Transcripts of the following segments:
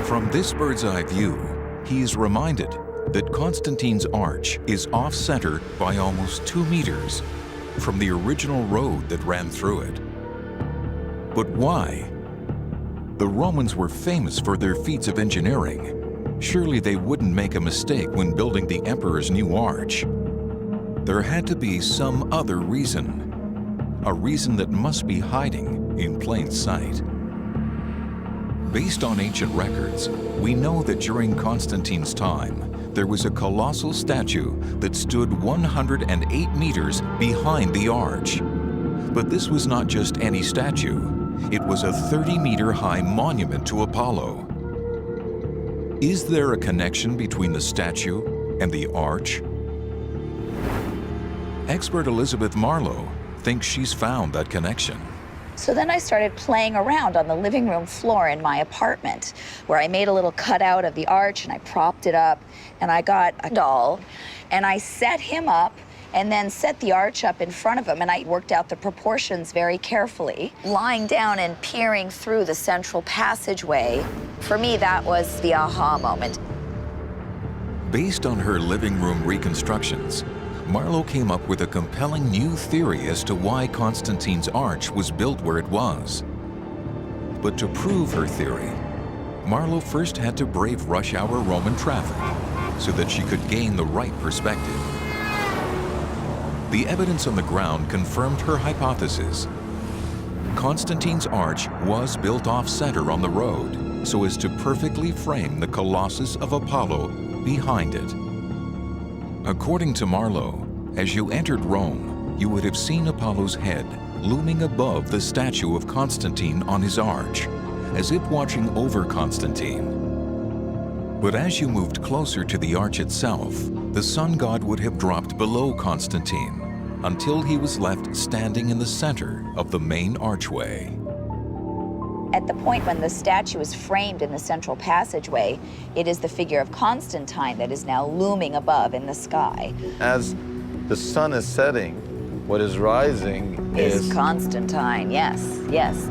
From this bird's-eye view, he is reminded that Constantine's arch is off-center by almost 2 meters from the original road that ran through it. But why? The Romans were famous for their feats of engineering. Surely they wouldn't make a mistake when building the emperor's new arch. There had to be some other reason, a reason that must be hiding in plain sight. Based on ancient records, we know that during Constantine's time, there was a colossal statue that stood 108 meters behind the arch. But this was not just any statue. It was a 30-meter-high monument to Apollo. Is there a connection between the statue and the arch? Expert Elizabeth Marlowe thinks she's found that connection. So then I started playing around on the living room floor in my apartment, where I made a little cutout of the arch and I propped it up, and I got a doll and I set him up and then set the arch up in front of him, and I worked out the proportions very carefully, lying down and peering through the central passageway. For me, that was the aha moment. Based on her living room reconstructions, Marlowe came up with a compelling new theory as to why Constantine's arch was built where it was. But to prove her theory, Marlowe first had to brave rush-hour Roman traffic so that she could gain the right perspective. The evidence on the ground confirmed her hypothesis. Constantine's arch was built off-center on the road so as to perfectly frame the Colossus of Apollo behind it. According to Marlowe, as you entered Rome, you would have seen Apollo's head looming above the statue of Constantine on his arch, as if watching over Constantine. But as you moved closer to the arch itself, the sun god would have dropped below Constantine until he was left standing in the center of the main archway. At the point when the statue is framed in the central passageway, it is the figure of Constantine that is now looming above in the sky. As the sun is setting, what is rising is Constantine, yes, yes.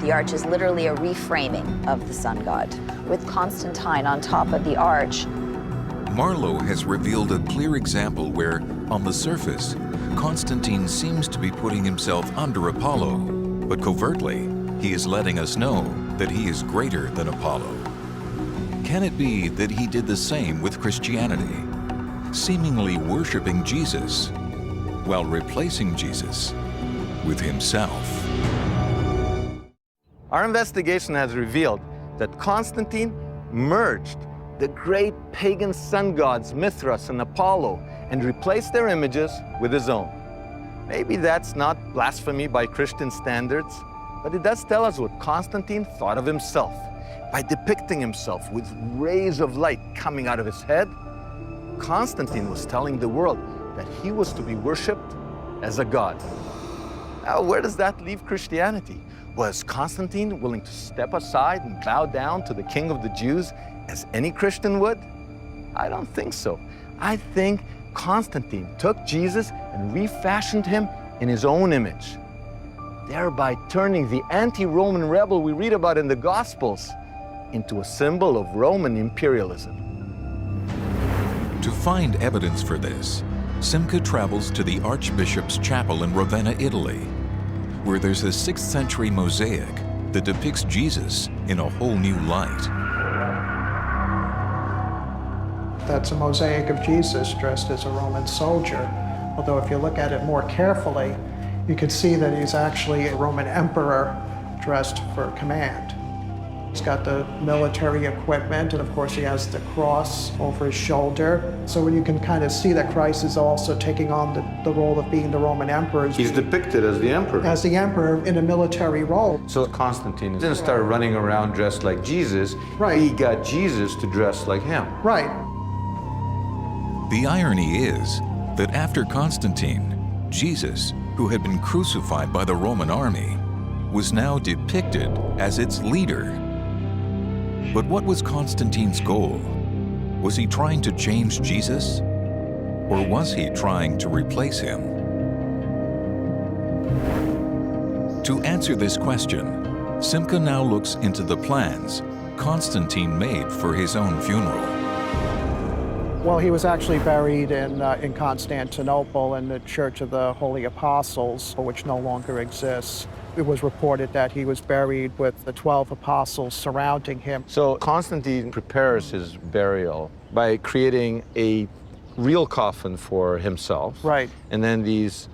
The arch is literally a reframing of the sun god, with Constantine on top of the arch. Marlowe has revealed a clear example where, on the surface, Constantine seems to be putting himself under Apollo, but covertly, he is letting us know that he is greater than Apollo. Can it be that he did the same with Christianity, seemingly worshiping Jesus while replacing Jesus with himself? Our investigation has revealed that Constantine merged the great pagan sun gods Mithras and Apollo and replaced their images with his own. Maybe that's not blasphemy by Christian standards, but it does tell us what Constantine thought of himself. By depicting himself with rays of light coming out of his head, Constantine was telling the world that he was to be worshipped as a god. Now, where does that leave Christianity? Was Constantine willing to step aside and bow down to the King of the Jews as any Christian would? I don't think so. I think Constantine took Jesus and refashioned him in his own image, thereby turning the anti-Roman rebel we read about in the Gospels into a symbol of Roman imperialism. To find evidence for this, Simca travels to the Archbishop's Chapel in Ravenna, Italy, where there's a 6th century mosaic that depicts Jesus in a whole new light. That's a mosaic of Jesus dressed as a Roman soldier. Although if you look at it more carefully, you can see that he's actually a Roman emperor dressed for command. He's got the military equipment, and of course he has the cross over his shoulder. So you can kind of see that Christ is also taking on the role of being the Roman emperor. He's depicted as the emperor. As the emperor in a military role. So Constantine didn't start running around dressed like Jesus. Right. He got Jesus to dress like him. Right. The irony is that after Constantine, Jesus, who had been crucified by the Roman army, was now depicted as its leader. But what was Constantine's goal? Was he trying to change Jesus? Or was he trying to replace him? To answer this question, Simca now looks into the plans Constantine made for his own funeral. Well, he was actually buried in Constantinople in the Church of the Holy Apostles, which no longer exists. It was reported that he was buried with the 12 apostles surrounding him. So Constantine prepares his burial by creating a real coffin for himself. Right. And then these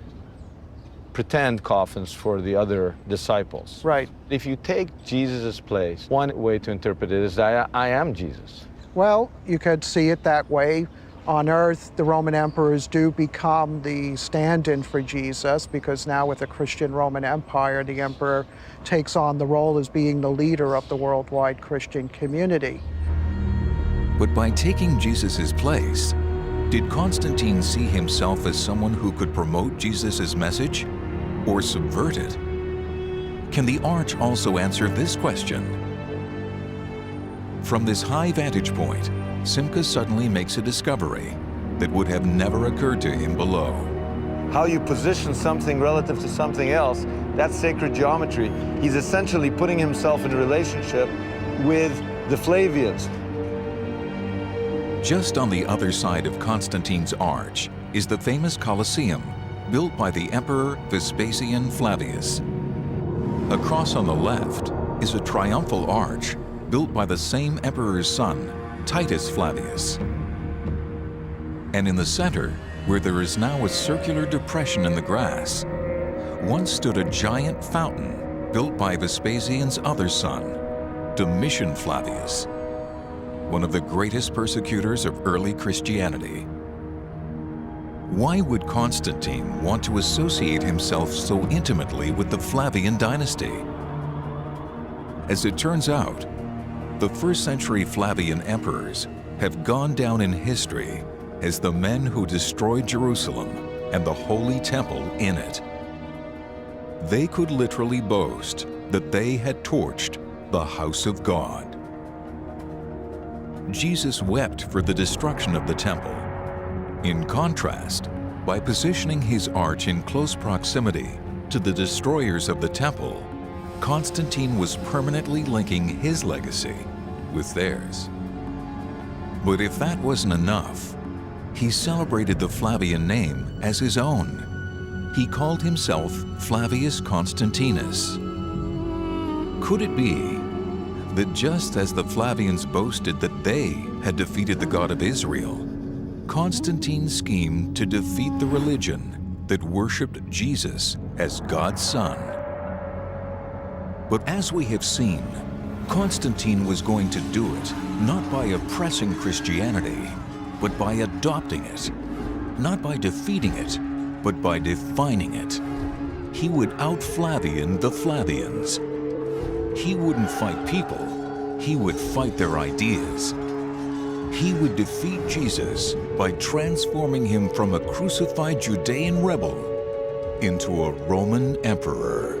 pretend coffins for the other disciples. Right. If you take Jesus' place, one way to interpret it is I am Jesus. Well, you could see it that way. On earth, the Roman emperors do become the stand-in for Jesus, because now with the Christian Roman Empire, the emperor takes on the role as being the leader of the worldwide Christian community. But by taking Jesus' place, did Constantine see himself as someone who could promote Jesus' message or subvert it? Can the Arch also answer this question? From this high vantage point, Simca suddenly makes a discovery that would have never occurred to him below. How you position something relative to something else, that's sacred geometry. He's essentially putting himself in a relationship with the Flavians. Just on the other side of Constantine's arch is the famous Colosseum, built by the Emperor Vespasian Flavius. Across on the left is a triumphal arch built by the same emperor's son, Titus Flavius. And in the center, where there is now a circular depression in the grass, once stood a giant fountain built by Vespasian's other son, Domitian Flavius, one of the greatest persecutors of early Christianity. Why would Constantine want to associate himself so intimately with the Flavian dynasty? As it turns out, the first-century Flavian emperors have gone down in history as the men who destroyed Jerusalem and the Holy Temple in it. They could literally boast that they had torched the house of God. Jesus wept for the destruction of the temple. In contrast, by positioning his arch in close proximity to the destroyers of the temple, Constantine was permanently linking his legacy with theirs. But if that wasn't enough, he celebrated the Flavian name as his own. He called himself Flavius Constantinus. Could it be that just as the Flavians boasted that they had defeated the God of Israel, Constantine schemed to defeat the religion that worshipped Jesus as God's Son? But as we have seen, Constantine was going to do it not by oppressing Christianity, but by adopting it. Not by defeating it, but by defining it. He would out-Flavian the Flavians. He wouldn't fight people, he would fight their ideas. He would defeat Jesus by transforming him from a crucified Judean rebel into a Roman emperor.